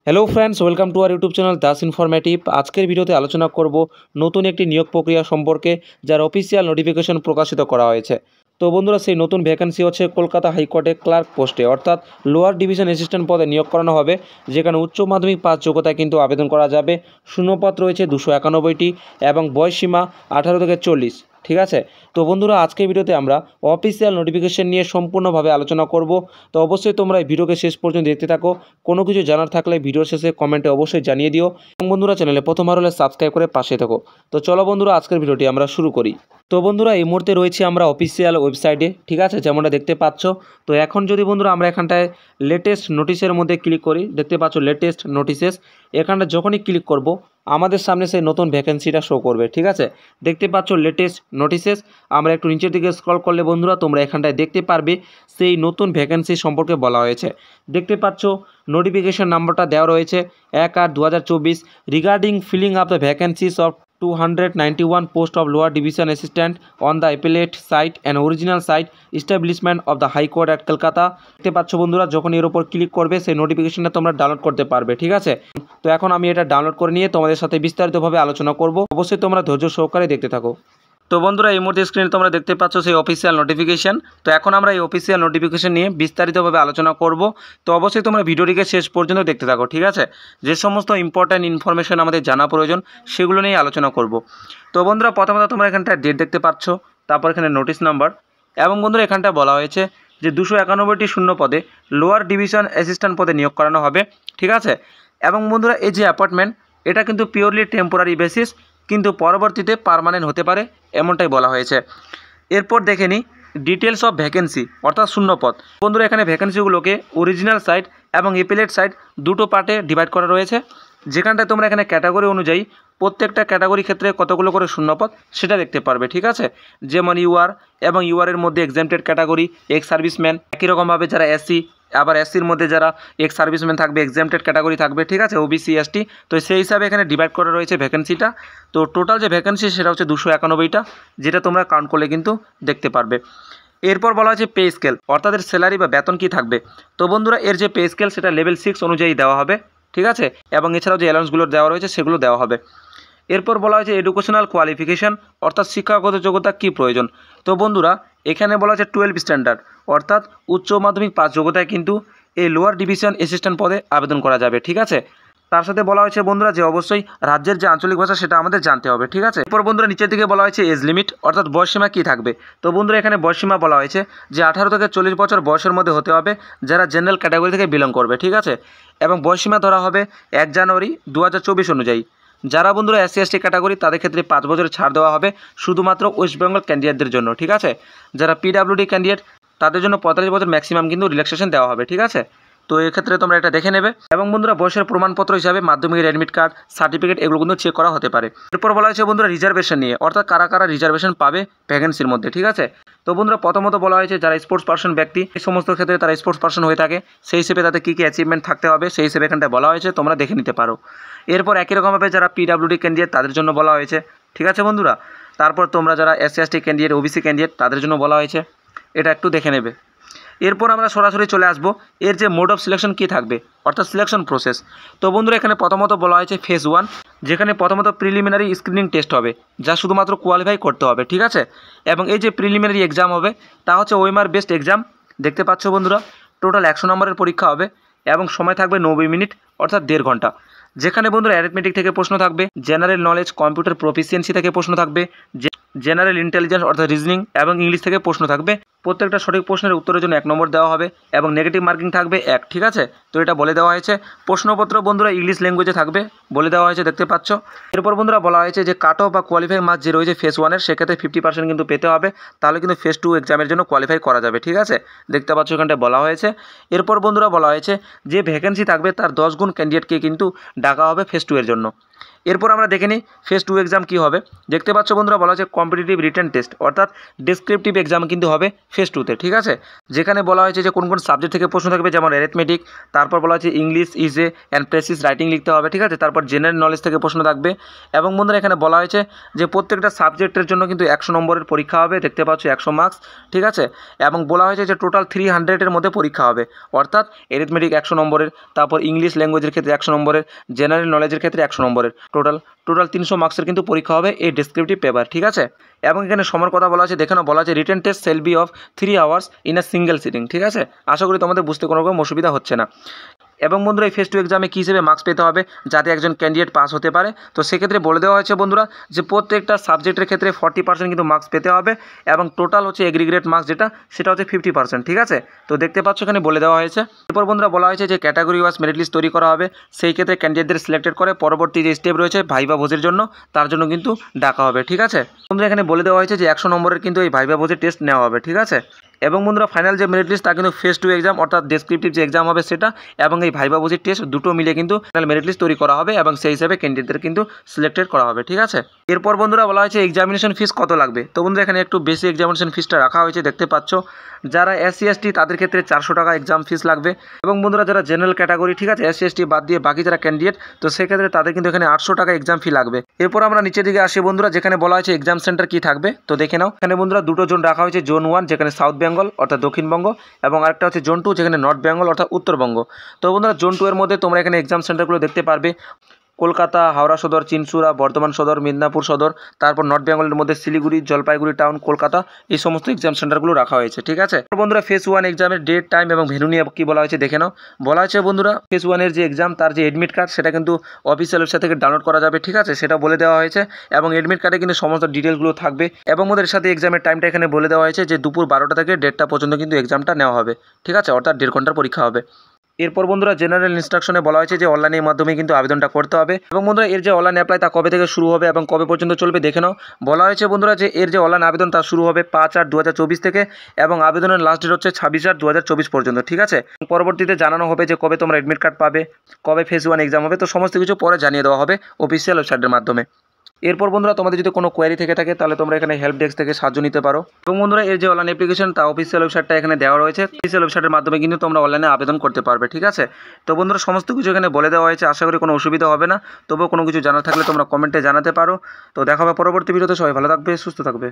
Hello friends, welcome to our YouTube channel Das informative. আজকের ভিডিওতে আলোচনা করব নতুন একটি নিয়োগ প্রক্রিয়া সম্পর্কে, যার অফিসিয়াল নোটিফিকেশন প্রকাশিত করা হয়েছে। তো বন্ধুরা, সেই নতুন ভ্যাকেন্সি হচ্ছে কলকাতা হাইকোর্টে ক্লার্ক পোস্টে, অর্থাৎ লোয়ার ডিভিশন অ্যাসিস্ট্যান্ট পদে নিয়োগ করানো হবে, যেখানে উচ্চ মাধ্যমিক পাস যোগ্যতায় কিন্তু আবেদন করা যাবে। শূন্যপদ রয়েছে 291টি এবং বয়সসীমা 18 থেকে 40। ঠিক আছে। তো বন্ধুরা, আজকের ভিডিওতে আমরা অফিসিয়াল নোটিফিকেশন নিয়ে সম্পূর্ণভাবে আলোচনা করব। তো অবশ্যই তোমরা এই ভিডিওকে শেষ পর্যন্ত দেখতে থাকো। কোনো কিছু জানার থাকলে ভিডিওর শেষে কমেন্টে অবশ্যই জানিয়ে দিও, এবং বন্ধুরা চ্যানেলে প্রথমবার হলে সাবস্ক্রাইব করে পাশে থাকো। তো চলো বন্ধুরা, আজকের ভিডিওটি আমরা শুরু করি। তো বন্ধুরা, এই মুহূর্তে রয়েছে আমরা অফিসিয়াল ওয়েবসাইটে, ঠিক আছে, যেমনটা দেখতে পাচ্ছ। তো এখন যদি বন্ধুরা আমরা এখানটায় লেটেস্ট নোটিশের মধ্যে ক্লিক করি, দেখতে পাচ্ছ লেটেস্ট নোটিশেস। এখানটা যখনই ক্লিক করব, আমাদের সামনে সেই নতুন ভ্যাকেন্সিটা শো করবে। ঠিক আছে, দেখতে পাচ্ছ লেটেস্ট নোটিশেস। আমরা একটু নিচের দিকে স্ক্রল করলে বন্ধুরা তোমরা এখানটায় দেখতে পারবে সেই নতুন ভ্যাকেন্সি সম্পর্কে বলা হয়েছে। দেখতে পাচ্ছ নোটিফিকেশন নাম্বারটা দেওয়া রয়েছে 1/8/2024 regarding filling up the vacancies of 291 post of lower division assistant on the appellate site and original site establishment of the high court at Kolkata। দেখতে পাচ্ছ বন্ধুরা, যখন এর উপর ক্লিক করবে সেই নোটিফিকেশনটা তোমরা ডাউনলোড করতে পারবে। ঠিক আছে, তো এখন আমি এটা ডাউনলোড করে নিয়ে তোমাদের সাথে বিস্তারিতভাবে আলোচনা করব। অবশ্যই তোমরা ধৈর্য সহকারে দেখতে থাকো। তো বন্ধুরা, এই মুহূর্তে স্ক্রিনে তোমরা দেখতে পাচ্ছ সেই অফিসিয়াল নোটিফিকেশন। তো এখন আমরা এই অফিসিয়াল নোটিফিকেশন নিয়ে বিস্তারিতভাবে আলোচনা করব। তো অবশ্যই তোমরা ভিডিওটিকে শেষ পর্যন্ত দেখতে থাকো। ঠিক আছে, যে সমস্ত ইম্পর্ট্যান্ট ইনফরমেশন আমাদের জানা প্রয়োজন সেগুলো নিয়ে আলোচনা করব। তো বন্ধুরা, প্রথমত তোমরা এখানটায় ডেট দেখতে পাচ্ছ, তারপর এখানে নোটিশ নাম্বার, এবং বন্ধুরা এখানটায় বলা হয়েছে যে 291টি শূন্য পদে লোয়ার ডিভিশন অ্যাসিস্ট্যান্ট পদে নিয়োগ করানো হবে। ঠিক আছে, এবং বন্ধুরা এই যে অ্যাপয়েন্টমেন্ট, এটা কিন্তু পিওরলি টেম্পোরারি বেসিস, কিন্তু পরবর্তীতে পার্মানেন্ট হতে পারে, এমনটাই বলা হয়েছে। এরপর দেখে নিই ডিটেলস অফ ভ্যাকেন্সি, অর্থাৎ শূন্যপদ। বন্ধুরা, এখানে ভ্যাকেন্সিগুলোকে অরিজিনাল সাইট এবং এপিলেট সাইট দুটো পার্টে ডিভাইড করা রয়েছে, যেখানটায় তোমরা এখানে ক্যাটাগরি অনুযায়ী প্রত্যেকটা ক্যাটাগরি ক্ষেত্রে কতগুলো করে শূন্যপদ সেটা দেখতে পারবে। ঠিক আছে, যেমন ইউআর এবং ইউআরের মধ্যে এক্সামটেড ক্যাটাগরি, এক্স সার্ভিসম্যান, একই রকমভাবে যারা এসসি, আবার এসসির মধ্যে যারা এক্স সার্ভিসম্যান থাকবে, এক্সামটেড ক্যাটাগরি থাকবে। ঠিক আছে, ওবিসি, এসটি। তো সেই হিসাবে এখানে ডিভাইড করা রয়েছে ভ্যাকেন্সিটা। তো টোটাল যে ভ্যাকেন্সি সেটা হচ্ছে 291টা, যেটা তোমরা কাউন্ট করলে কিন্তু দেখতে পারবে। এরপর বলা হয়েছে পে স্কেল, অর্থাৎ এর স্যালারি বা বেতন কী থাকবে। তো বন্ধুরা, এর যে পে স্কেল সেটা লেভেল 6 অনুযায়ী দেওয়া হবে। ঠিক আছে, এবং এছাড়াও যে অ্যালাউন্সগুলো দেওয়া রয়েছে সেগুলো দেওয়া হবে। এরপর বলা হয়েছে এডুকেশনাল কোয়ালিফিকেশান, অর্থাৎ শিক্ষাগত যোগ্যতা কী প্রয়োজন। তো বন্ধুরা, এখানে বলা হয়েছে 12 স্ট্যান্ডার্ড, অর্থাৎ উচ্চ মাধ্যমিক পাস যোগ্যতায় কিন্তু এই লোয়ার ডিভিশন অ্যাসিস্ট্যান্ট পদে আবেদন করা যাবে। ঠিক আছে, তার সাথে বলা হয়েছে বন্ধুরা যে অবশ্যই রাজ্যের যে আঞ্চলিক ভাষা সেটা আমাদের জানতে হবে। ঠিক আছে, এরপর বন্ধুরা নিচের দিকে বলা হয়েছে এজ লিমিট, অর্থাৎ বয়সসীমা কী থাকবে। তো বন্ধুরা, এখানে বয়সসীমা বলা হয়েছে যে 18 থেকে 40 বছর বয়সের মধ্যে হতে হবে, যারা জেনারেল ক্যাটাগরি থেকে বিলং করবে। ঠিক আছে, এবং বয়সসীমা ধরা হবে 1 জানুয়ারি 2024 অনুযায়ী। যারা বন্ধুরা এসসি এসটি ক্যাটাগরি, তাদের ক্ষেত্রে 5 বছরের ছাড় দেওয়া হবে শুধুমাত্র ওয়েস্ট বেঙ্গল ক্যান্ডিডেটদের জন্য। ঠিক আছে, যারা পিডাব্লিউডি ক্যান্ডিডেট তাদের জন্য 45 বছর ম্যাক্সিমাম কিন্তু রিল্যাক্সেশন দেওয়া হবে। ঠিক আছে, তো এক্ষেত্রে তোমরা এটা দেখে নেবে। এবং বন্ধুরা, বয়সের প্রমাণপত্র হিসাবে মাধ্যমিকের অ্যাডমিট কার্ড, সার্টিফিকেট, এগুলো কিন্তু চেক করা হতে পারে। এরপর বলা হয়েছে বন্ধুরা রিজার্ভেশন নিয়ে, অর্থাৎ কারা কারা রিজার্ভেশন পাবে ভ্যাকেন্সির মধ্যে। ঠিক আছে, তো বন্ধুরা প্রথমত বলা হয়েছে যারা স্পোর্টস পার্সন ব্যক্তি, এই সমস্ত ক্ষেত্রে তারা স্পোর্টস পার্সন হয়ে থাকে, সেই হিসেবে তাদের কী কী অ্যাচিভমেন্ট থাকতে হবে সেই হিসেবে এখানটায় বলা হয়েছে, তোমরা দেখে নিতে পারো। এরপর একই রকমভাবে যারা পিডাব্লিউডি ক্যান্ডিডেট তাদের জন্য বলা হয়েছে। ঠিক আছে বন্ধুরা, তারপর তোমরা যারা SC ST candidate, OBC candidate তাদের জন্য বলা হয়েছে, এটা একটু দেখে নেবে। এরপর আমরা সরাসরি চলে আসব এর যে মোড অফ সিলেকশন কী থাকবে, অর্থাৎ সিলেকশন প্রসেস। তো বন্ধুরা, এখানে প্রথমত বলা হয়েছে ফেজ 1, যেখানে প্রথমত প্রিলিমিনারি স্ক্রিনিং টেস্ট হবে, যা শুধুমাত্র কোয়ালিফাই করতে হবে। ঠিক আছে, এবং এই যে প্রিলিমিনারি এক্সাম হবে তা হচ্ছে ওএমআর বেসড এক্সাম। দেখতে পাচ্ছ বন্ধুরা, টোটাল 100 নম্বরের পরীক্ষা হবে এবং সময় থাকবে 90 মিনিট, অর্থাৎ 1.5 ঘন্টা। যেখানে বন্ধুরা অ্যারিথমেটিক থেকে প্রশ্ন থাকবে, জেনারেল নলেজ, কম্পিউটার প্রফিসিয়েন্সি থেকে প্রশ্ন থাকবে, জেনারেল ইন্টেলিজেন্স অর্থাৎ রিজনিং এবং ইংলিশ থেকে প্রশ্ন থাকবে। প্রত্যেকটা সঠিক প্রশ্নের উত্তরের জন্য 1 নম্বর দেওয়া হবে এবং নেগেটিভ মার্কিং থাকবে 1। ঠিক আছে, তো এটা বলে দেওয়া হয়েছে। প্রশ্নপত্র বন্ধুরা ইংলিশ ল্যাঙ্গুয়েজে থাকবে, বলে দেওয়া হয়েছে, দেখতে পাচ্ছ। এরপর বন্ধুরা বলা হয়েছে যে কাট অফ বা কোয়ালিফাই মার্কস যে রয়েছে ফেজ 1-এর, সেক্ষেত্রে 50% কিন্তু পেতে হবে, তাহলে কিন্তু ফেজ 2 এক্সামের জন্য কোয়ালিফাই করা যাবে। ঠিক আছে, দেখতে পাচ্ছ এখানটায় বলা হয়েছে। এরপর বন্ধুরা বলা হয়েছে যে ভ্যাকেন্সি থাকবে তার 10 গুণ ক্যান্ডিডেটকে কিন্তু ডাকা হবে ফেজ 2 এর জন্য। এরপর আমরা দেখে নিই ফেজ 2 এক্সাম কী হবে। দেখতে পাচ্ছ বন্ধুরা, বলা হচ্ছে কম্পিটিটিভ রিটেন টেস্ট অর্থাৎ ডেসক্রিপটিভ এক্সাম কিন্তু হবে ফেজ 2-তে, ঠিক আছে। যেখানে বলা হয়েছে যে কোন কোন সাবজেক্ট থেকে প্রশ্ন থাকবে, যেমন অ্যারিথমেটিক, তারপর বলা হচ্ছে ইংলিশ, ইজে অ্যান্ড প্রেসিস রাইটিং লিখতে হবে, ঠিক আছে। তারপর জেনারেল নলেজ থেকে প্রশ্ন থাকবে এবং বন্ধুরা এখানে বলা হয়েছে যে প্রত্যেকটা সাবজেক্টের জন্য কিন্তু 100 নম্বরের পরীক্ষা হবে, দেখতে পাচ্ছ 100 মার্কস, ঠিক আছে। এবং বলা হয়েছে যে টোটাল 300-এর মধ্যে পরীক্ষা হবে, অর্থাৎ অ্যারিথমেটিক 100 নম্বরের, তারপর ইংলিশ ল্যাঙ্গুয়েজের ক্ষেত্রে 100 নম্বরের, জেনারেল নলেজের ক্ষেত্রে 100 নম্বরের, টোটাল 300 মার্কসের কিন্তু পরীক্ষা হবে এই ডেসক্রিপটিভ পেপার, ঠিক আছে। এবং এখানে সময়ের কথা বলা আছে, দেখে নাও, বলা আছে written test shall be of 3 hours in a single sitting, ঠিক আছে। আশা করি তোমাদের বুঝতে কোনো রকম অসুবিধা হচ্ছে না। এবং বন্ধুরা এই ফেজ 2 এক্সামে কী হিসেবে মার্কস পেতে হবে যাতে একজন ক্যান্ডিডেট পাস হতে পারে, তো সেক্ষেত্রে বলে দেওয়া হয়েছে বন্ধুরা যে প্রত্যেকটা সাবজেক্টের ক্ষেত্রে 40% কিন্তু মার্কস পেতে হবে এবং টোটাল হচ্ছে এগ্রিগেট মার্কস সেটা হচ্ছে 50%, ঠিক আছে। তো দেখতে পাচ্ছ এখানে বলে দেওয়া হয়েছে। এরপর বন্ধুরা বলা হয়েছে যে ক্যাটাগরি ওয়াইজ মেরিট লিস্ট তৈরি করা হবে, সেই ক্ষেত্রে ক্যান্ডিডেটদের সিলেক্টেড করে পরবর্তী যে স্টেপ রয়েছে ভাইবা ভোজের জন্য, তার জন্য কিন্তু ডাকা হবে, ঠিক আছে। বন্ধুরা এখানে বলে দেওয়া হয়েছে যে 100 নম্বরের কিন্তু এই ভাইবা ভোজের টেস্ট নেওয়া হবে, ঠিক আছে। এবং বন্ধুরা ফাইনাল যে মেরিট লিস্ট তা কিন্তু ফেজ 2 এক্সাম অর্থাৎ ডেসক্রিপটিভ যে এক্সাম হবে সেটা এবং এই ভাইবা ভোজের টেস্ট দুটো মিলে কিন্তু ফাইনাল মেরিট লিস্ট তৈরি করা হবে এবং সেই হিসাবে ক্যান্ডিডেটদের কিন্তু সিলেক্টেড করা হবে, ঠিক আছে। এরপর বন্ধুরা বলা হয়েছে এক্সামিনেশন ফিস কত লাগবে। তো বন্ধুরা এখানে একটু বেশি এক্সামিনেশন ফিসটা রাখা হয়েছে, দেখতে পাচ্ছ। যারা SC ST তাদের ক্ষেত্রে 400 টাকা এক্সাম ফিস লাগবে এবং বন্ধুরা যারা জেনারেল ক্যাটাগরি, ঠিক আছে, SC ST বাদ দিয়ে বাকি যারা ক্যান্ডিডেট, তো সেক্ষেত্রে তাদের কিন্তু এখানে 800 টাকা এক্সাম ফি লাগবে। এরপর আমরা নিচের দিকে আসি বন্ধুরা, যেখানে বলা হয়েছে এক্সাম সেন্টার কি থাকবে, তো দেখে নাও। এখানে বন্ধুরা দুটো জোন রাখা হয়েছে, জোন 1 যেখানে সাউথ বেঙ্গল অর্থাৎ দক্ষিণবঙ্গ এবং আরেকটা হচ্ছে জোন 2 যেখানে নর্থ বেঙ্গল অর্থাৎ উত্তরবঙ্গ। তো বন্ধুরা জোন 2 এর মধ্যে তোমরা এখানে এক্সাম সেন্টারগুলো দেখতে পারবে, কলকাতা, হাওড়া সদর, চিনচুরা, বর্ধমান সদর, মিদনাপুর সদর, তারপর নর্থ বেঙ্গলের মধ্যে শিলিগুড়ি, জলপাইগুড়ি টাউন, কলকাতা, এই সমস্ত এক্সাম সেন্টারগুলো রাখা হয়েছে, ঠিক আছে। বন্ধুরা ফেজ 1 এক্সামের ডেট, টাইম এবং ভেন্যু নিয়ে কী বলা হয়েছে দেখে নাও। বলা হয়েছে বন্ধুরা ফেজ 1 এর যে এক্সাম তার যে এডমিট কার্ড সেটা কিন্তু অফিসিয়াল ওয়েবসাইট থেকে ডাউনলোড করা যাবে, ঠিক আছে, সেটা বলে দেওয়া হয়েছে এবং এডমিট কার্ডে কিন্তু সমস্ত ডিটেলসগুলো থাকবে এবং ওদের সাথে এক্সামের টাইমটা এখানে বলে দেওয়া হয়েছে যে দুপুর 12টা থেকে 1:30টা পর্যন্ত কিন্তু এক্সামটা নেওয়া হবে, ঠিক আছে, অর্থাৎ 1.5 ঘন্টার পরীক্ষা হবে। এরপর বন্ধুরা জেনারেল ইনস্ট্রাকশনে বলা হয়েছে যে অনলাইনের মাধ্যমে কিন্তু আবেদনটা করতে হবে এবং বন্ধুরা এর যে অনলাইন অ্যাপ্লাই তা কবে থেকে শুরু হবে এবং কবে পর্যন্ত চলবে দেখে নাও। বলা হয়েছে বন্ধুরা যে এর যে অনলাইন আবেদন তা শুরু হবে 5/8/2024 থেকে এবং আবেদনের লাস্ট ডেট হচ্ছে 26/8/2024 পর্যন্ত, ঠিক আছে। পরবর্তীতে জানানো হবে যে কবে তোমরা এডমিট কার্ড পাবে, কবে ফেজ 1 এক্সাম হবে, তো সমস্ত কিছু পরে জানিয়ে দেওয়া হবে অফিসিয়াল ওয়েবসাইটের মাধ্যমে। এরপর বন্ধুরা তোমাদের যদি কোনো কোয়ারি থেকে থাকে তাহলে তোমরা এখানে হেল্প ডেস্ক থেকে সাহায্য নিতে পারো এবং বন্ধুরা এর যে অনলাইন অ্যাপ্লিকেশন তা অফিসিয়াল ওয়েবসাইটটা এখানে দেওয়া রয়েছে, অফিসিয়াল ওয়েবসাইটের মাধ্যমে কিন্তু তোমরা অনলাইনে আবেদন করতে পারবে, ঠিক আছে। তো বন্ধুরা সমস্ত কিছু এখানে বলে দেওয়া হয়েছে, আশা করি কোনো অসুবিধা হবে না। তবুও কোনো কিছু জানার থাকলে তোমরা কমেন্টে জানাতে পারো। তো দেখা হবে পরবর্তী ভিডিওতে, সবাই ভালো থাকবে, সুস্থ থাকবে।